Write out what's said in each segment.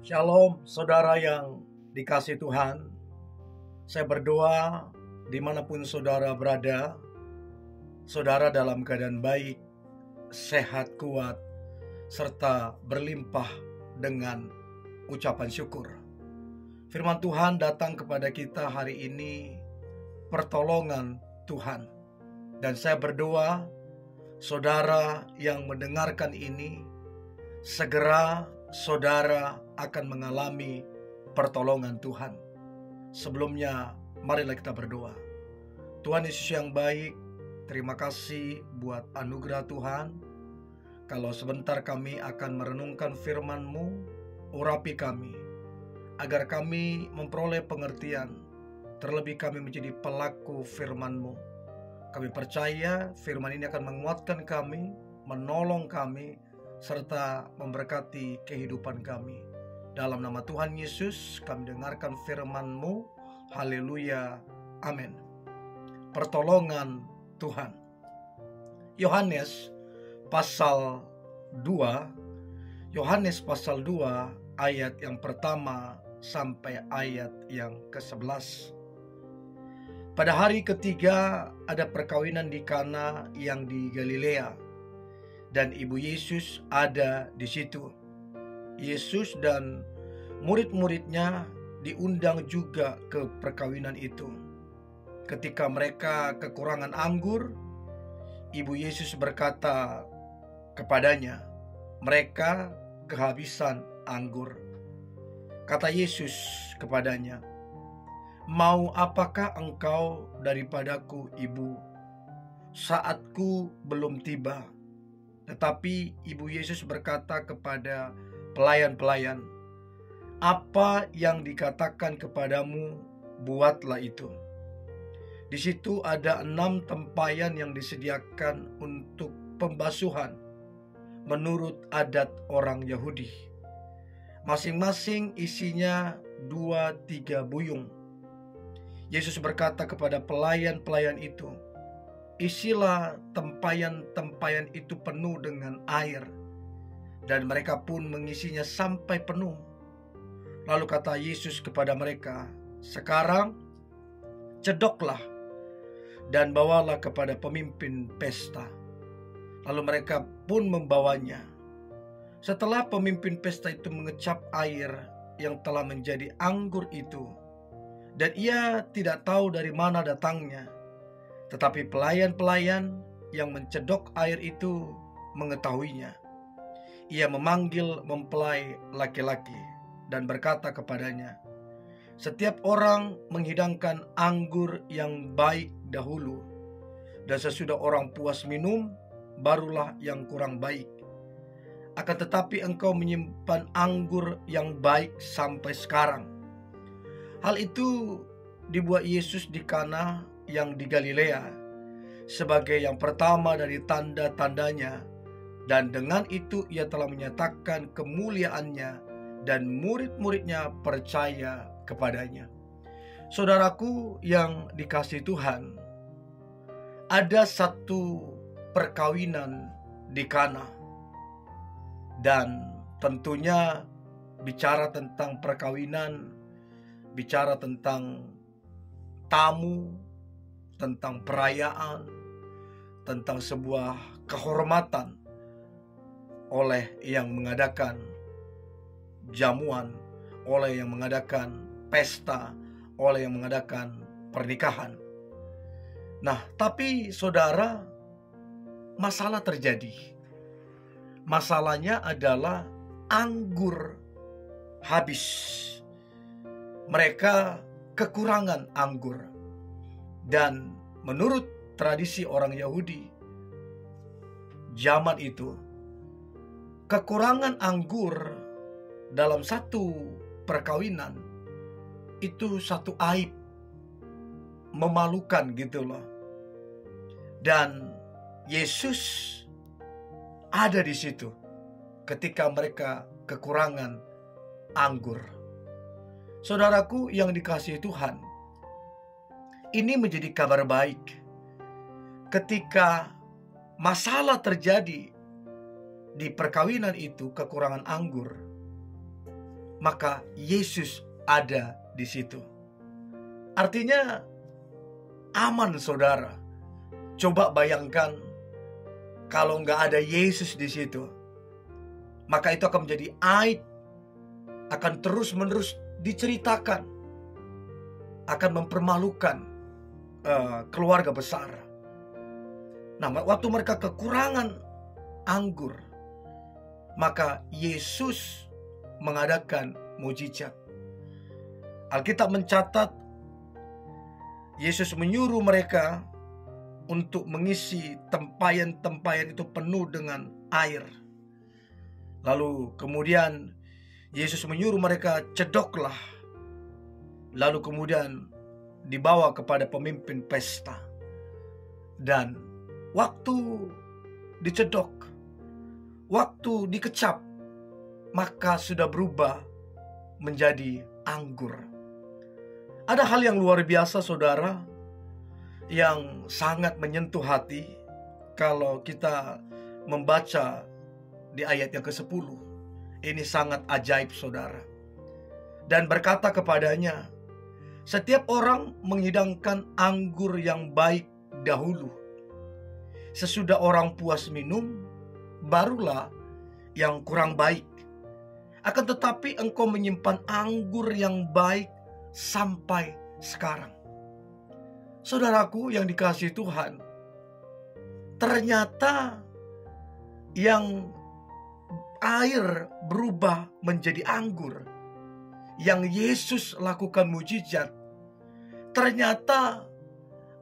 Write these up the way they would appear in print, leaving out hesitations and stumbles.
Shalom, saudara yang dikasihi Tuhan. Saya berdoa dimanapun saudara berada, saudara dalam keadaan baik, sehat, kuat, serta berlimpah dengan ucapan syukur. Firman Tuhan datang kepada kita hari ini, pertolongan Tuhan. Dan saya berdoa, saudara yang mendengarkan ini, segera saudara akan mengalami pertolongan Tuhan. Sebelumnya, marilah kita berdoa. Tuhan Yesus yang baik, terima kasih buat anugerah Tuhan. Kalau sebentar kami akan merenungkan firman-Mu, urapi kami, agar kami memperoleh pengertian, terlebih kami menjadi pelaku firman-Mu. Kami percaya firman ini akan menguatkan kami, menolong kami, serta memberkati kehidupan kami. Dalam nama Tuhan Yesus kami dengarkan firman-Mu. Haleluya, amin. Pertolongan Tuhan. Yohanes pasal 2 ayat yang pertama sampai ayat yang ke-11. Pada hari ketiga ada perkawinan di Kana yang di Galilea, dan ibu Yesus ada di situ. Yesus dan murid-muridnya diundang juga ke perkawinan itu. Ketika mereka kekurangan anggur, ibu Yesus berkata kepadanya, "Mereka kehabisan anggur." Kata Yesus kepadanya, "Mau apakah engkau daripadaku, ibu? Saatku belum tiba." Tetapi ibu Yesus berkata kepada pelayan-pelayan, "Apa yang dikatakan kepadamu, buatlah itu." Di situ ada 6 tempayan yang disediakan untuk pembasuhan menurut adat orang Yahudi. Masing-masing isinya 2-3 buyung. Yesus berkata kepada pelayan-pelayan itu, "Isilah tempayan-tempayan itu penuh dengan air." Dan mereka pun mengisinya sampai penuh. Lalu kata Yesus kepada mereka, "Sekarang cedoklah dan bawalah kepada pemimpin pesta." Lalu mereka pun membawanya. Setelah pemimpin pesta itu mengecap air yang telah menjadi anggur itu, dan ia tidak tahu dari mana datangnya, tetapi pelayan-pelayan yang mencedok air itu mengetahuinya. Ia memanggil mempelai laki-laki dan berkata kepadanya, "Setiap orang menghidangkan anggur yang baik dahulu, dan sesudah orang puas minum, barulah yang kurang baik. Akan tetapi engkau menyimpan anggur yang baik sampai sekarang." Hal itu dibuat Yesus di Kana yang di Galilea sebagai yang pertama dari tanda-tandanya, dan dengan itu ia telah menyatakan kemuliaannya, dan murid-muridnya percaya kepadanya. Saudaraku yang dikasihi Tuhan, ada satu perkawinan di Kana, dan tentunya bicara tentang perkawinan, bicara tentang tamu, tentang perayaan, tentang sebuah kehormatan oleh yang mengadakan jamuan, oleh yang mengadakan pesta, oleh yang mengadakan pernikahan. Nah, tapi saudara, masalah terjadi. Masalahnya adalah anggur habis. Mereka kekurangan anggur. Dan menurut tradisi orang Yahudi zaman itu, kekurangan anggur dalam satu perkawinan itu satu aib, memalukan gitu loh. Dan Yesus ada di situ ketika mereka kekurangan anggur. Saudaraku yang dikasihi Tuhan, ini menjadi kabar baik ketika masalah terjadi di perkawinan itu, kekurangan anggur. maka Yesus ada di situ. Artinya aman, saudara. Coba bayangkan kalau nggak ada Yesus di situ, maka itu akan menjadi aib, akan terus-menerus diceritakan, akan mempermalukan keluarga besar. Nah, waktu mereka kekurangan anggur, maka Yesus mengadakan mujizat. Alkitab mencatat Yesus menyuruh mereka untuk mengisi tempayan-tempayan itu penuh dengan air. Lalu kemudian Yesus menyuruh mereka cedoklah. Lalu kemudian dibawa kepada pemimpin pesta. Dan waktu dicedok, waktu dikecap, maka sudah berubah menjadi anggur. Ada hal yang luar biasa, saudara, yang sangat menyentuh hati kalau kita membaca di ayat yang ke-10. Ini sangat ajaib, saudara. Dan berkata kepadanya, setiap orang menghidangkan anggur yang baik dahulu. Sesudah orang puas minum, barulah yang kurang baik. Akan tetapi engkau menyimpan anggur yang baik sampai sekarang. Saudaraku yang dikasihi Tuhan, ternyata yang air berubah menjadi anggur, yang Yesus lakukan mujizat, ternyata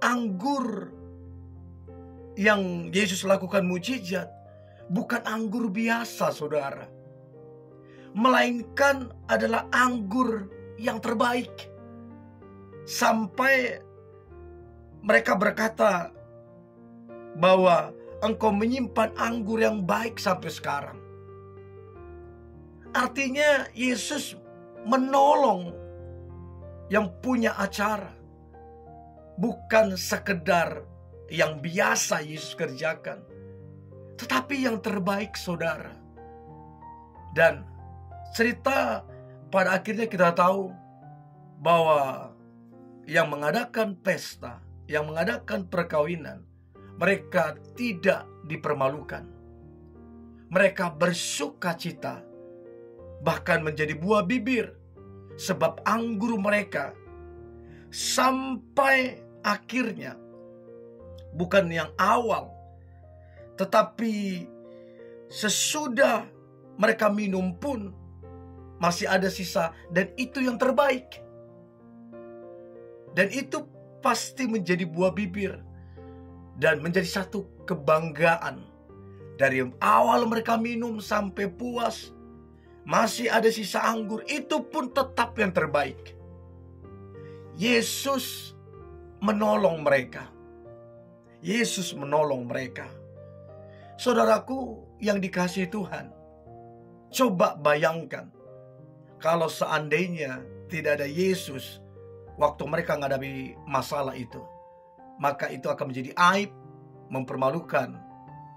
anggur yang Yesus lakukan mujizat bukan anggur biasa, saudara, melainkan adalah anggur yang terbaik. Sampai mereka berkata bahwa engkau menyimpan anggur yang baik sampai sekarang. Artinya Yesus menolong yang punya acara, bukan sekedar yang biasa Yesus kerjakan, tetapi yang terbaik, saudara. Dan cerita pada akhirnya kita tahu bahwa yang mengadakan pesta, yang mengadakan perkawinan, mereka tidak dipermalukan. Mereka bersuka cita, bahkan menjadi buah bibir, sebab anggur mereka sampai akhirnya bukan yang awal, tetapi sesudah mereka minum pun masih ada sisa, dan itu yang terbaik. Dan itu pasti menjadi buah bibir dan menjadi satu kebanggaan. Dari awal mereka minum sampai puas, masih ada sisa anggur, itu pun tetap yang terbaik. Yesus menolong mereka. Yesus menolong mereka. Saudaraku yang dikasihi Tuhan, coba bayangkan kalau seandainya tidak ada Yesus waktu mereka menghadapi masalah itu, maka itu akan menjadi aib, mempermalukan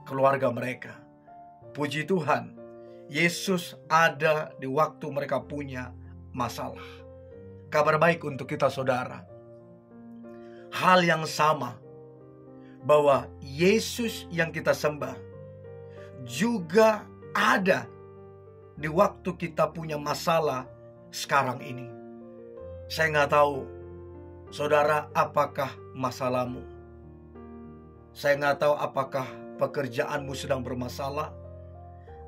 keluarga mereka. Puji Tuhan, Yesus ada di waktu mereka punya masalah. Kabar baik untuk kita, saudara. Hal yang sama, bahwa Yesus yang kita sembah juga ada di waktu kita punya masalah sekarang ini. Saya nggak tahu, saudara, apakah masalahmu. Saya nggak tahu apakah pekerjaanmu sedang bermasalah,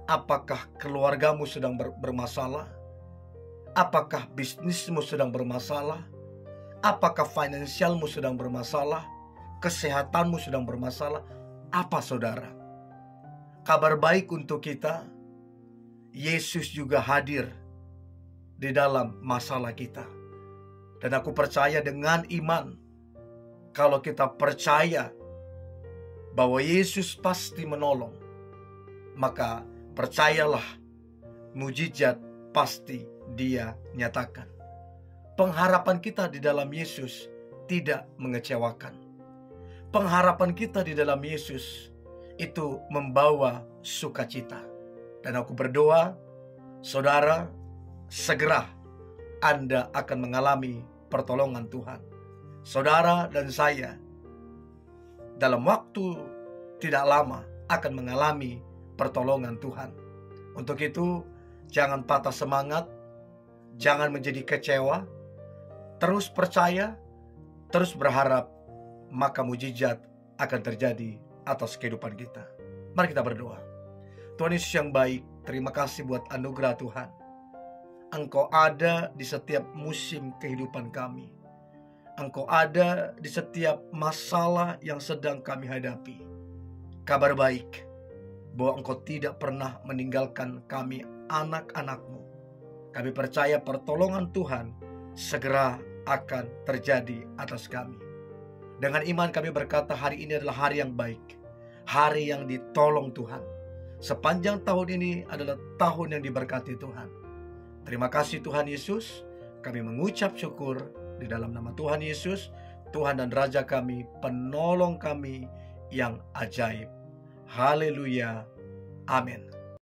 apakah keluargamu sedang bermasalah, apakah bisnismu sedang bermasalah, apakah finansialmu sedang bermasalah, kesehatanmu sedang bermasalah. Apa, saudara? Kabar baik untuk kita, Yesus juga hadir di dalam masalah kita. Dan aku percaya dengan iman, kalau kita percaya bahwa Yesus pasti menolong, maka percayalah, mujizat pasti Dia nyatakan. Pengharapan kita di dalam Yesus tidak mengecewakan. Pengharapan kita di dalam Yesus itu membawa sukacita. Dan aku berdoa, saudara, segera Anda akan mengalami pertolongan Tuhan. Saudara dan saya dalam waktu tidak lama akan mengalami pertolongan Tuhan. Untuk itu, jangan patah semangat, jangan menjadi kecewa, terus percaya, terus berharap, maka mujizat akan terjadi atas kehidupan kita. Mari kita berdoa. Tuhan Yesus yang baik, terima kasih buat anugerah Tuhan. Engkau ada di setiap musim kehidupan kami. Engkau ada di setiap masalah yang sedang kami hadapi. Kabar baik bahwa Engkau tidak pernah meninggalkan kami, anak-anak-Mu. Kami percaya pertolongan Tuhan segera akan terjadi atas kami. Dengan iman kami berkata, hari ini adalah hari yang baik, hari yang ditolong Tuhan. Sepanjang tahun ini adalah tahun yang diberkati Tuhan. Terima kasih Tuhan Yesus. Kami mengucap syukur di dalam nama Tuhan Yesus, Tuhan dan Raja kami, penolong kami yang ajaib. Haleluya. Amin.